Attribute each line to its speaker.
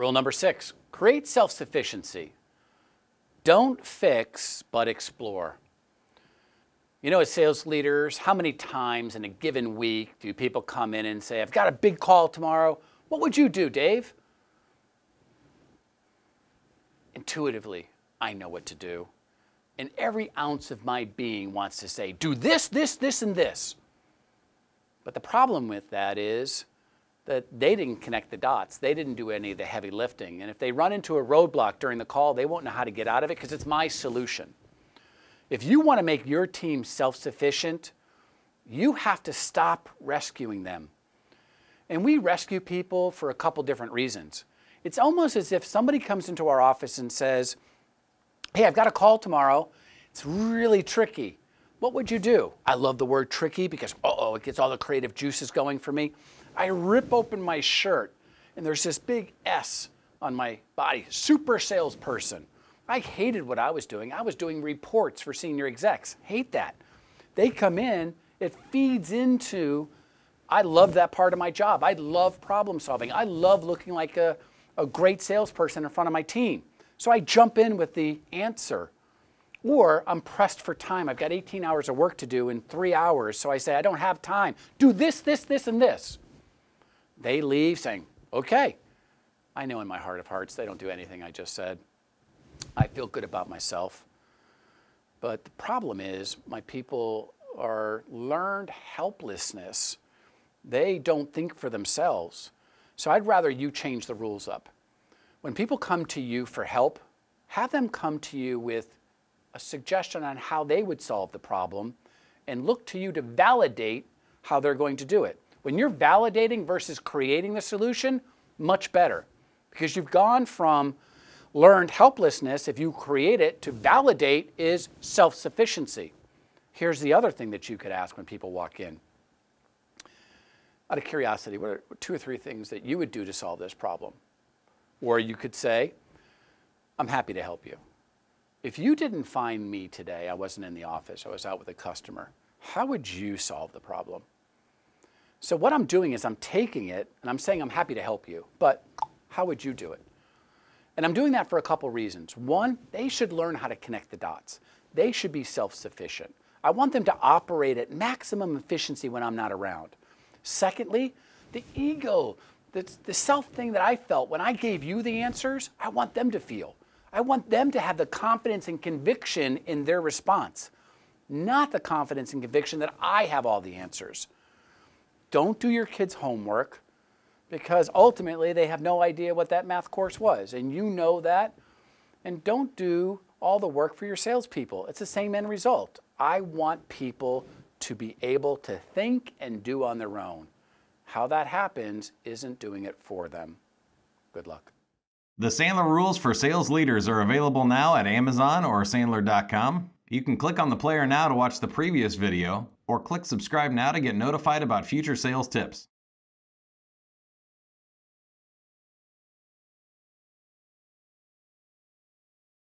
Speaker 1: Rule number 6, create self-sufficiency. Don't fix, but explore. You know, as sales leaders, how many times in a given week do people come in and say, I've got a big call tomorrow. What would you do, Dave? Intuitively, I know what to do. And every ounce of my being wants to say, do this, this, this, and this. But the problem with that is that they didn't connect the dots. They didn't do any of the heavy lifting. And if they run into a roadblock during the call, they won't know how to get out of it because it's my solution. If you want to make your team self-sufficient, you have to stop rescuing them. And we rescue people for a couple different reasons. It's almost as if somebody comes into our office and says, hey, I've got a call tomorrow. It's really tricky. What would you do? I love the word tricky because, it gets all the creative juices going for me. I rip open my shirt and there's this big S on my body, super salesperson. I hated what I was doing. I was doing reports for senior execs. Hate that. They come in, it feeds into, I love that part of my job. I love problem solving. I love looking like a great salesperson in front of my team. So I jump in with the answer. Or I'm pressed for time. I've got 18 hours of work to do in 3 hours. So I say, I don't have time. Do this, this, this, and this. They leave saying, okay. I know in my heart of hearts they don't do anything I just said. I feel good about myself. But the problem is my people are learned helplessness. They don't think for themselves. So I'd rather you change the rules up. When people come to you for help, have them come to you with a suggestion on how they would solve the problem and look to you to validate how they're going to do it. When you're validating versus creating the solution, much better. Because you've gone from learned helplessness, if you create it, to validate is self-sufficiency. Here's the other thing that you could ask when people walk in. Out of curiosity, what are 2 or 3 things that you would do to solve this problem? Or you could say, I'm happy to help you. If you didn't find me today, I wasn't in the office, I was out with a customer, how would you solve the problem? So what I'm doing is I'm taking it and I'm saying I'm happy to help you, but how would you do it? And I'm doing that for a couple reasons. One, they should learn how to connect the dots. They should be self-sufficient. I want them to operate at maximum efficiency when I'm not around. Secondly, the ego, the self thing that I felt when I gave you the answers, I want them to feel. I want them to have the confidence and conviction in their response, not the confidence and conviction that I have all the answers. Don't do your kids' homework because ultimately they have no idea what that math course was, and you know that. And don't do all the work for your salespeople. It's the same end result. I want people to be able to think and do on their own. How that happens isn't doing it for them. Good luck.
Speaker 2: The Sandler Rules for Sales Leaders are available now at Amazon or Sandler.com. You can click on the player now to watch the previous video, or click subscribe now to get notified about future sales tips.